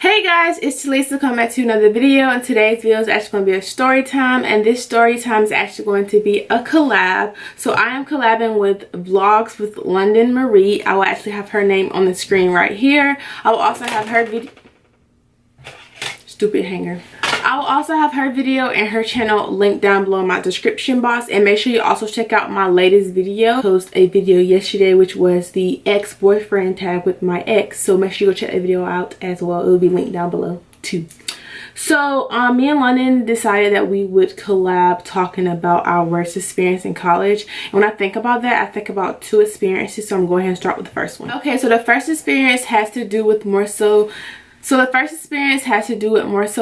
Hey guys, it's Talisa coming back to another video, and today's video is actually going to be a story time, and this story time is actually going to be a collab. So I am collabing with Vlogs with Londyn Marie. I will actually have her name on the screen right here. I will also have her video. Stupid hanger. I will also have her video and her channel linked down below in my description box, and make sure you also check out my latest video. I posted a video yesterday which was the ex-boyfriend tag with my ex, so make sure you go check that video out as well. It will be linked down below too. So me and Londyn decided that we would collab talking about our worst experience in college. And when I think about that, I think about two experiences, so I'm going ahead and start with the first one. Okay, so the first experience has to do with more so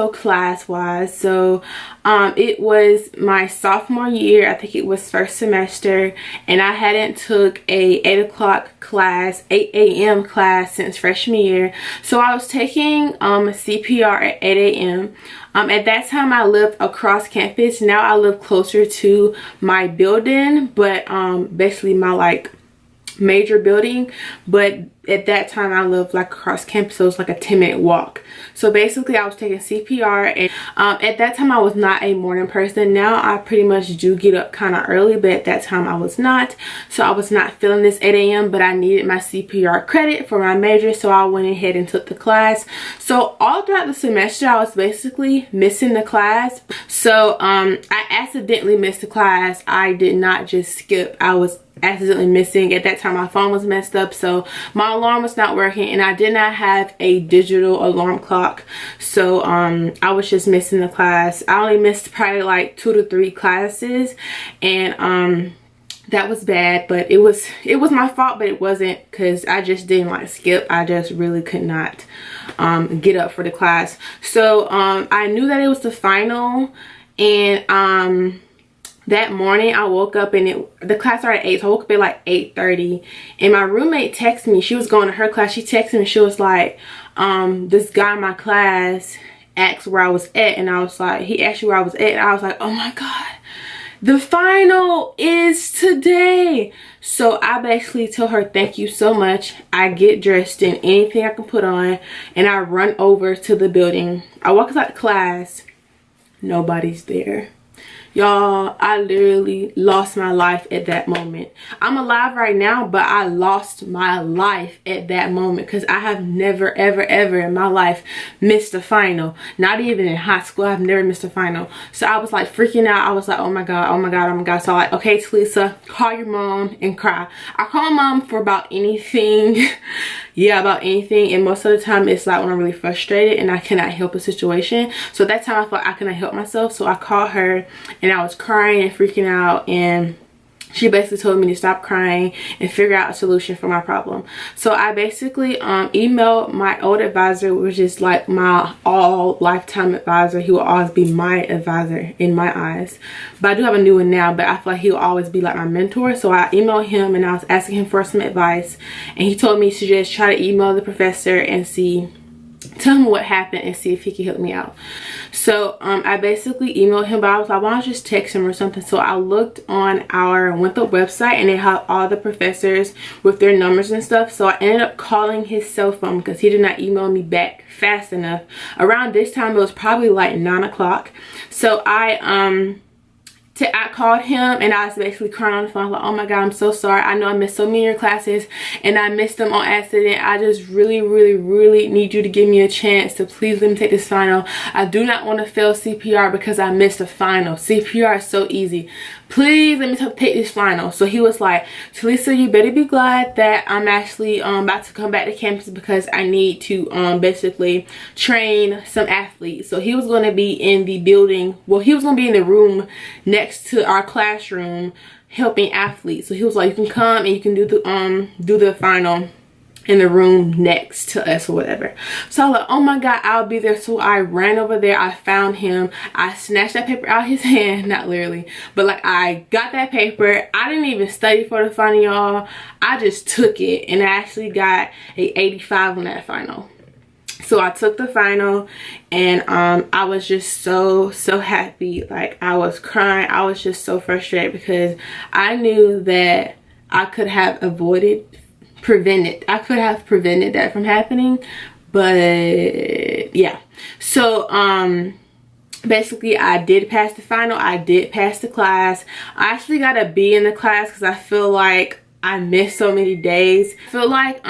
class-wise. So it was my sophomore year. I think it was first semester, and I hadn't took a 8 a.m. class since freshman year. So I was taking CPR at 8 a.m. At that time I lived across campus. Now I live closer to my building, but basically my major building, but at that time I lived across campus, so it was like a 10-minute walk. So basically I was taking CPR, and at that time I was not a morning person. Now I pretty much do get up kind of early, but at that time I was not. So I was not feeling this 8 a.m. but I needed my CPR credit for my major, so I went ahead and took the class. So all throughout the semester I was basically missing the class. So I accidentally missed the class. I did not just skip. I was accidentally missing. At that time my phone was messed up, so my alarm was not working, and I did not have a digital alarm clock. So I was just missing the class. I only missed probably like 2 to 3 classes, and that was bad, but it was my fault, but it wasn't, because I just didn't skip. I just really could not get up for the class. So I knew that it was the final, and that morning I woke up, and the class started at 8, so I woke up at like 8:30, and my roommate texted me. She was going to her class. She texted me. She was like, this guy in my class asked where I was at, and I was like, he asked you where I was at, and I was like, oh my god, the final is today. So I basically told her thank you so much. I get dressed in anything I can put on, and I run over to the building. I walk inside the class. Nobody's there. Y'all, I literally lost my life at that moment. I'm alive right now, but I lost my life at that moment, because I have never ever in my life missed a final. Not even in high school, I've never missed a final. So I was like freaking out. I was like, oh my god, oh my god, oh my god. So I'm like, okay Talisa, call your mom and cry. I call my mom for about anything. Yeah, about anything, and most of the time it's like when I'm really frustrated and I cannot help a situation. So that time I thought I cannot help myself, so I called her, and I was crying and freaking out, and she basically told me to stop crying and figure out a solution for my problem. So I basically emailed my old advisor, which is like my all lifetime advisor. He will always be my advisor in my eyes, but I do have a new one now, but I feel like he will always be like my mentor. So I emailed him, and I was asking him for some advice, and he told me to just try to email the professor and tell him what happened and see if he can help me out. So I basically emailed him, but I was like, why don't I just text him or something? So I looked on our Winthrop website, and they have all the professors with their numbers and stuff. So I ended up calling his cell phone, because he did not email me back fast enough. Around this time, it was probably like 9 o'clock. So I called him, and I was basically crying on the phone like, oh my god, I'm so sorry. I know I missed so many of your classes, and I missed them on accident. I just really need you to give me a chance to please let me take this final. I do not want to fail CPR because I missed the final. CPR is so easy. Please let me take this final. So he was like, Talisa, you better be glad that I'm actually about to come back to campus, because I need to basically train some athletes. So he was going to be in the building. Well, he was going to be in the room next to our classroom helping athletes. So he was like, you can come and you can do the final in the room next to us or whatever. So I was like, oh my god, I'll be there. So I ran over there. I found him. I snatched that paper out of his hand. Not literally, but I got that paper. I didn't even study for the final, y'all. I just took it, and I actually got a 85 on that final. So I took the final, and I was just so happy. I was crying. I was just so frustrated, because I knew that I could have prevented that from happening, but yeah. So basically I did pass the final. I did pass the class. I actually got a B in the class because I feel like I missed so many days. I feel like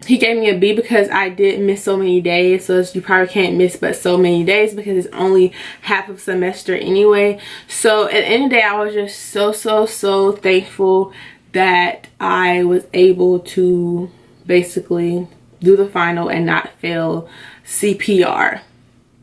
he gave me a B because I did miss so many days. So you probably can't miss but so many days because it's only half of semester anyway. So at the end of the day, I was just so thankful that I was able to basically do the final and not fail CPR.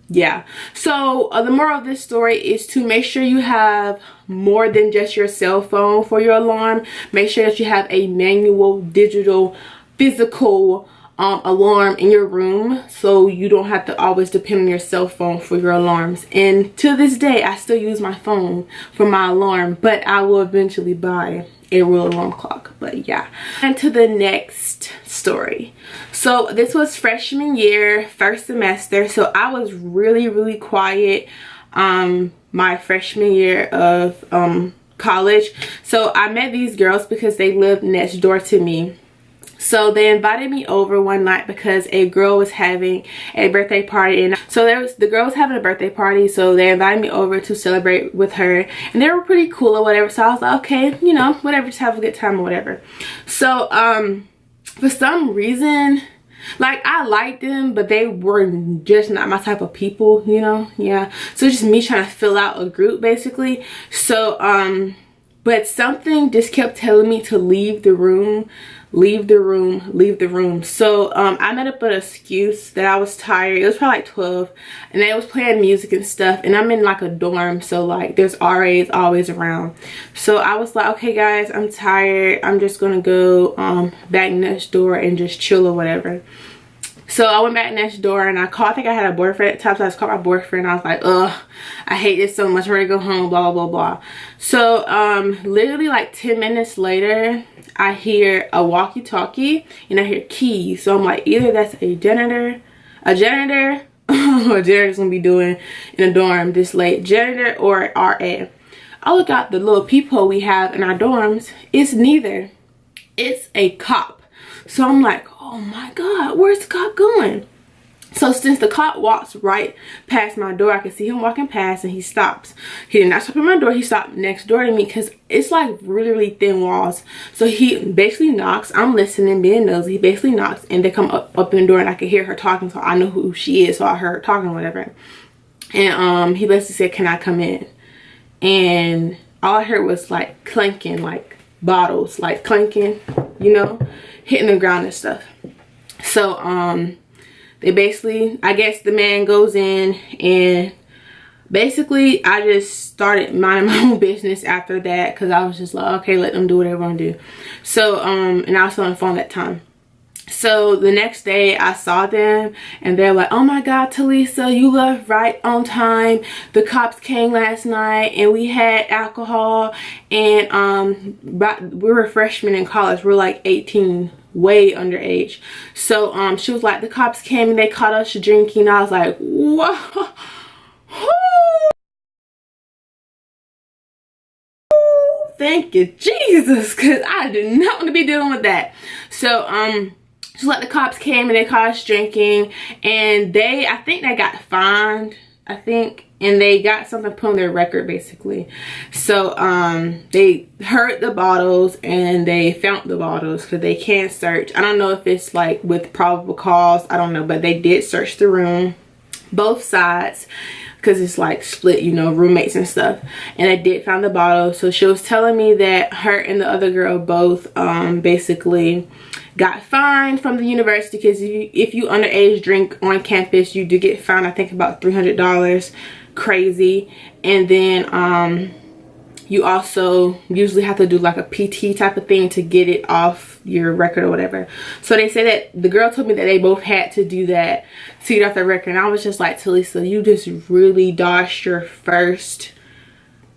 Yeah. So the moral of this story is to make sure you have more than just your cell phone for your alarm. Make sure that you have a manual, digital, physical alarm in your room, so you don't have to always depend on your cell phone for your alarms. And to this day, I still use my phone for my alarm, but I will eventually buy a real alarm clock. But yeah, and to the next story. So this was freshman year, first semester. So I was really quiet my freshman year of college. So I met these girls because they lived next door to me. So they invited me over one night because a girl was having a birthday party, and so the girl was having a birthday party, so they invited me over to celebrate with her, and they were pretty cool or whatever. So I was like, okay, you know, whatever, just have a good time or whatever. So for some reason, like, I liked them, but they were just not my type of people, you know. Yeah, so just me trying to fill out a group basically. So but something just kept telling me to leave the room. So I made up an excuse that I was tired. It was probably like 12, and they was playing music and stuff, and I'm in like a dorm, so like there's RAs always around. So I was like, okay guys, I'm tired, I'm just gonna go back next door and just chill or whatever. So I went back next door and I think I had a boyfriend at the time, so I just called my boyfriend. I was like, ugh, I hate this so much, I'm ready to go home, blah blah blah. So literally like 10 minutes later, I hear a walkie-talkie and I hear keys. So I'm like, either that's a janitor or janitor's gonna be doing in a dorm this late, janitor or RA. I look out the little peephole we have in our dorms. It's neither. It's a cop. So I'm like, oh my god, where's the cop going? So since the cop walks right past my door, I can see him walking past, and he stops. He did not stop at my door, he stopped next door to me because it's like really thin walls. So he basically knocks. I'm listening, being nosy. He basically knocks, and they come up in the door, and I can hear her talking, so I know who she is. So I heard her talking or whatever. And he basically said, can I come in? And all I heard was like clanking, like bottles, like clanking, you know, hitting the ground and stuff. So they basically, I guess the man goes in, and basically I just started minding my own business after that, because I was just like, okay, let them do whatever they want to do. So and I was on the phone that time. So the next day I saw them, and they're like, oh my god, Talisa, you left right on time. The cops came last night and we had alcohol, and we were freshmen in college. We're like 18, way underage. So she was like, the cops came and they caught us drinking. I was like, whoa. Thank you, Jesus, because I did not want to be dealing with that. So just like the cops came and they caught us drinking, and I think they got fined, and they got something put on their record basically. So they heard the bottles and they found the bottles, because they can't search. I don't know if it's like with probable cause, I don't know, but they did search the room, both sides, because it's like split, you know, roommates and stuff, and I did find the bottle. So she was telling me that her and the other girl both basically got fined from the university, because if you underage drink on campus, you do get fined, I think about $300. Crazy. And then you also usually have to do like a PT type of thing to get it off your record or whatever. So they said that the girl told me that they both had to do that to get off their record, and I was just like, Talisa, you just really dodged your first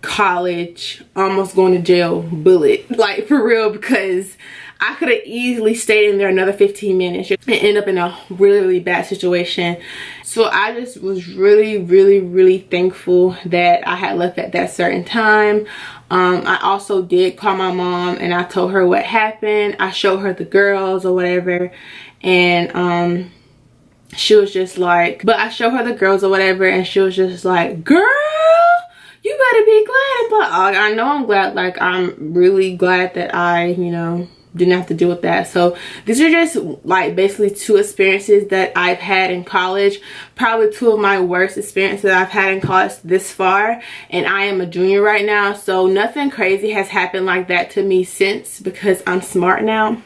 college almost going to jail bullet, like for real, because I could have easily stayed in there another 15 minutes and end up in a really bad situation. So I just was really thankful that I had left at that certain time. I also did call my mom, and I told her what happened. I showed her the girls or whatever, and she was just like, but I showed her the girls or whatever, and she was just like, girl, you better be glad. But I know I'm glad. Like, I'm really glad that I, you know, didn't have to deal with that. So these are just like basically 2 experiences that I've had in college. Probably 2 of my worst experiences that I've had in college this far, and I am a junior right now, so nothing crazy has happened like that to me since, because I'm smart now.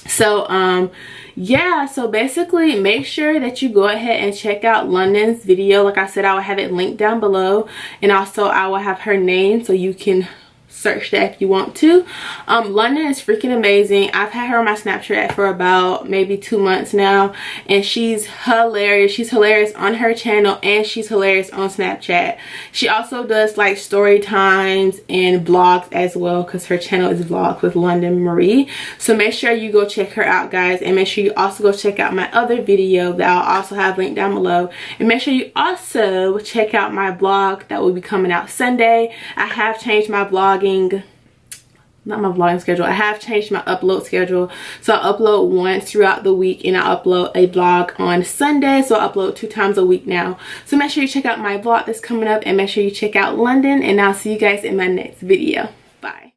So yeah, so basically make sure that you go ahead and check out Londyn's video. Like I said, I will have it linked down below, and also I will have her name so you can search that if you want to. Londyn is freaking amazing. I've had her on my Snapchat for about maybe 2 months now, and she's hilarious. She's hilarious on her channel, and she's hilarious on Snapchat. She also does like story times and vlogs as well, because her channel is vlogs with Londyn-Marie. So make sure you go check her out, guys, and make sure you also go check out my other video that I'll also have linked down below, and make sure you also check out my vlog that will be coming out Sunday. I have changed my vlogging, not my vlogging schedule, I have changed my upload schedule. So I upload once throughout the week, and I upload a vlog on Sunday. So I upload 2 times a week now. So make sure you check out my vlog that's coming up, and make sure you check out Londyn, and I'll see you guys in my next video. Bye.